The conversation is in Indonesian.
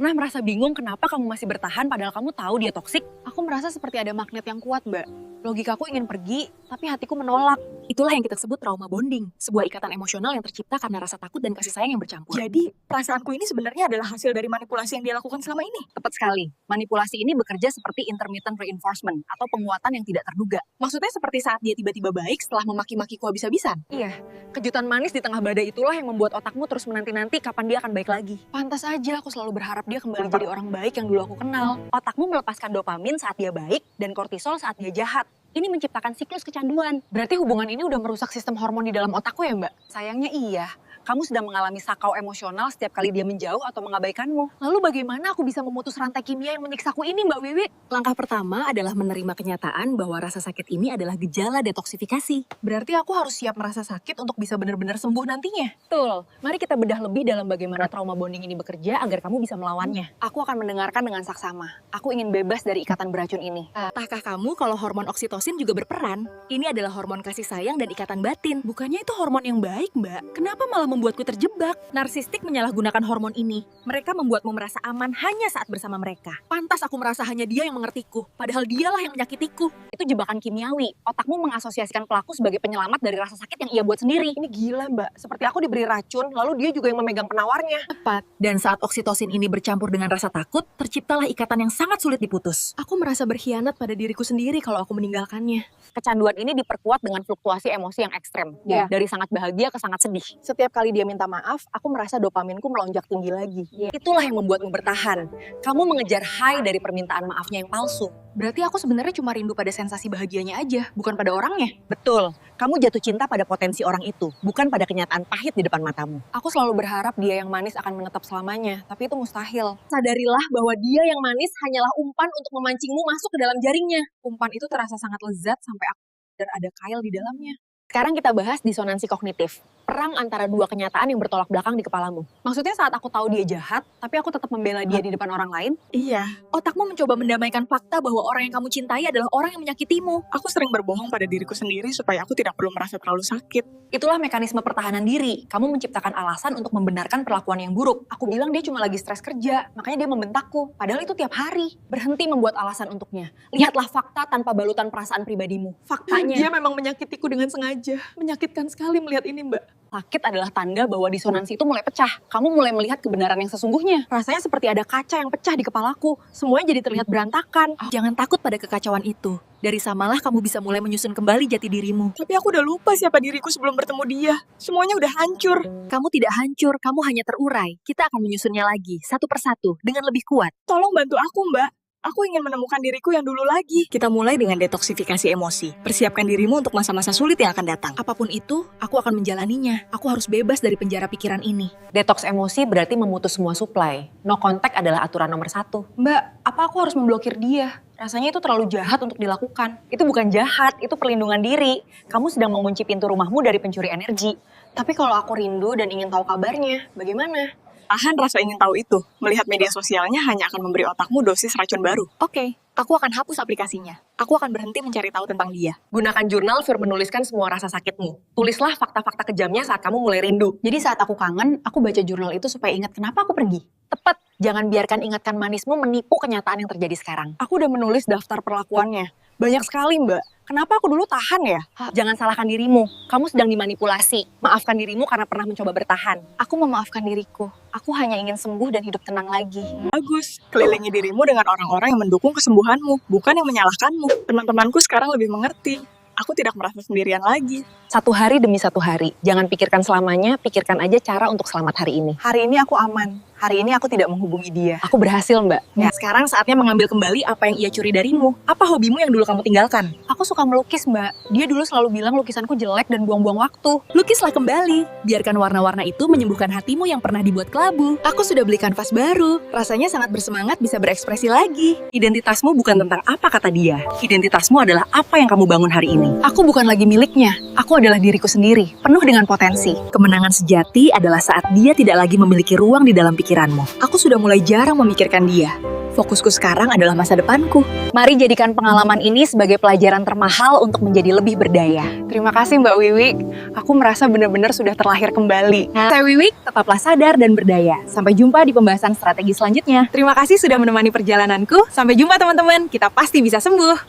pernah merasa bingung kenapa kamu masih bertahan padahal kamu tahu dia toksik? Aku merasa seperti ada magnet yang kuat, Mbak. Logikaku ingin pergi, tapi hatiku menolak. Itulah yang kita sebut trauma bonding, sebuah ikatan emosional yang tercipta karena rasa takut dan kasih sayang yang bercampur. Jadi, perasaanku ini sebenarnya adalah hasil dari manipulasi yang dia lakukan selama ini. Tepat sekali. Manipulasi ini bekerja seperti intermittent reinforcement atau penguatan yang tidak terduga. Maksudnya seperti saat dia tiba-tiba baik setelah memaki-makiku habis-habisan. Iya, kejutan manis di tengah badai itulah yang membuat otakmu terus menanti-nanti kapan dia akan baik lagi. Pantas aja aku selalu berharap dia kembali jadi orang baik yang dulu aku kenal. Otakmu melepaskan dopamin saat dia baik dan kortisol saat dia jahat. Ini menciptakan siklus kecanduan. Berarti hubungan ini udah merusak sistem hormon di dalam otakku ya, Mbak? Sayangnya iya. Kamu sedang mengalami sakau emosional setiap kali dia menjauh atau mengabaikanmu. Lalu bagaimana aku bisa memutus rantai kimia yang menyiksaku ini, Mbak Wiwi? Langkah pertama adalah menerima kenyataan bahwa rasa sakit ini adalah gejala detoksifikasi. Berarti aku harus siap merasa sakit untuk bisa benar-benar sembuh nantinya. Betul. Mari kita bedah lebih dalam bagaimana trauma bonding ini bekerja agar kamu bisa melawannya. Aku akan mendengarkan dengan saksama. Aku ingin bebas dari ikatan beracun ini. Tahukah kamu kalau hormon oksitosin juga berperan? Ini adalah hormon kasih sayang dan ikatan batin. Bukannya itu hormon yang baik, Mbak? Kenapa malah membuatku terjebak? Narsistik menyalahgunakan hormon ini. Mereka membuatmu merasa aman hanya saat bersama mereka. Pantas aku merasa hanya dia yang mengertiku, padahal dialah yang menyakitiku. Itu jebakan kimiawi. Otakmu mengasosiasikan pelaku sebagai penyelamat dari rasa sakit yang ia buat sendiri. Ini gila, Mbak. Seperti aku diberi racun, lalu dia juga yang memegang penawarnya. Tepat. Dan saat oksitosin ini bercampur dengan rasa takut, terciptalah ikatan yang sangat sulit diputus. Aku merasa berkhianat pada diriku sendiri kalau aku meninggalkannya. Kecanduan ini diperkuat dengan fluktuasi emosi yang ekstrem. Ya. Dari sangat bahagia ke sangat sedih. Setiap kali dia minta maaf, aku merasa dopaminku melonjak tinggi lagi. Itulah yang membuatmu bertahan. Kamu mengejar high dari permintaan maafnya yang palsu. Berarti aku sebenarnya cuma rindu pada sensasi bahagianya aja, bukan pada orangnya. Betul, kamu jatuh cinta pada potensi orang itu, bukan pada kenyataan pahit di depan matamu. Aku selalu berharap dia yang manis akan menetap selamanya, tapi itu mustahil. Sadarilah bahwa dia yang manis hanyalah umpan untuk memancingmu masuk ke dalam jaringnya. Umpan itu terasa sangat lezat sampai aku dan ada kail di dalamnya. Sekarang kita bahas disonansi kognitif. Perang antara dua kenyataan yang bertolak belakang di kepalamu. Maksudnya saat aku tahu dia jahat, tapi aku tetap membela dia di depan orang lain. Iya, Otakmu mencoba mendamaikan fakta bahwa orang yang kamu cintai adalah orang yang menyakitimu. aku sering berbohong pada diriku sendiri supaya aku tidak perlu merasa terlalu sakit. Itulah mekanisme pertahanan diri. Kamu menciptakan alasan untuk membenarkan perlakuan yang buruk. Aku bilang dia cuma lagi stres kerja, makanya dia membentakku. Padahal itu tiap hari. Berhenti membuat alasan untuknya. Lihatlah fakta tanpa balutan perasaan pribadimu. Faktanya. Dia memang menyakitiku dengan sengaja. Menyakitkan sekali melihat ini, Mbak. Sakit adalah tanda bahwa disonansi itu mulai pecah. Kamu mulai melihat kebenaran yang sesungguhnya. Rasanya seperti ada kaca yang pecah di kepalaku. Semuanya jadi terlihat berantakan. Jangan takut pada kekacauan itu. Dari samalah kamu bisa mulai menyusun kembali jati dirimu. Tapi aku udah lupa siapa diriku sebelum bertemu dia. Semuanya udah hancur. Kamu tidak hancur, kamu hanya terurai. Kita akan menyusunnya lagi, satu persatu, dengan lebih kuat. Tolong bantu aku, Mbak. Aku ingin menemukan diriku yang dulu lagi. Kita mulai dengan detoksifikasi emosi. Persiapkan dirimu untuk masa-masa sulit yang akan datang. Apapun itu, aku akan menjalaninya. Aku harus bebas dari penjara pikiran ini. Detox emosi berarti memutus semua supply. No contact adalah aturan nomor 1. Mbak, apa aku harus memblokir dia? Rasanya itu terlalu jahat untuk dilakukan. Itu bukan jahat, itu perlindungan diri. Kamu sedang mengunci pintu rumahmu dari pencuri energi. Tapi kalau aku rindu dan ingin tahu kabarnya, bagaimana? Tahan rasa ingin tahu itu. Melihat media sosialnya hanya akan memberi otakmu dosis racun baru. Oke, aku akan hapus aplikasinya. Aku akan berhenti mencari tahu tentang dia. Gunakan jurnal sur menuliskan semua rasa sakitmu. Tulislah fakta-fakta kejamnya saat kamu mulai rindu. Jadi saat aku kangen, aku baca jurnal itu supaya ingat kenapa aku pergi. Tepat, jangan biarkan ingatan manismu menipu kenyataan yang terjadi sekarang. Aku udah menulis daftar perlakuannya. Banyak sekali, Mbak. Kenapa aku dulu tahan ya? Jangan salahkan dirimu, kamu sedang dimanipulasi. Maafkan dirimu karena pernah mencoba bertahan. Aku memaafkan diriku. Aku hanya ingin sembuh dan hidup tenang lagi. Bagus. Kelilingi dirimu dengan orang-orang yang mendukung kesembuhanmu, bukan yang menyalahkanmu. Teman-temanku sekarang lebih mengerti. Aku tidak merasa sendirian lagi. Satu hari demi satu hari. Jangan pikirkan selamanya, pikirkan aja cara untuk selamat hari ini. Hari ini aku aman. Hari ini aku tidak menghubungi dia. Aku berhasil, Mbak. Ya, sekarang saatnya mengambil kembali apa yang ia curi darimu. Apa hobimu yang dulu kamu tinggalkan? Aku suka melukis, Mbak. Dia dulu selalu bilang lukisanku jelek dan buang-buang waktu. Lukislah kembali. Biarkan warna-warna itu menyembuhkan hatimu yang pernah dibuat kelabu. Aku sudah beli kanvas baru. Rasanya sangat bersemangat bisa berekspresi lagi. Identitasmu bukan tentang apa kata dia. Identitasmu adalah apa yang kamu bangun hari ini. Aku bukan lagi miliknya. Aku adalah diriku sendiri, penuh dengan potensi. Kemenangan sejati adalah saat dia tidak lagi memiliki ruang di dalam pikiranmu. Aku sudah mulai jarang memikirkan dia. fokusku sekarang adalah masa depanku. Mari jadikan pengalaman ini sebagai pelajaran termahal untuk menjadi lebih berdaya. Terima kasih Mbak Wiwi. Aku merasa benar-benar sudah terlahir kembali. Saya Wiwik, tetaplah sadar dan berdaya. Sampai jumpa di pembahasan strategi selanjutnya. Terima kasih sudah menemani perjalananku. Sampai jumpa teman-teman. Kita pasti bisa sembuh.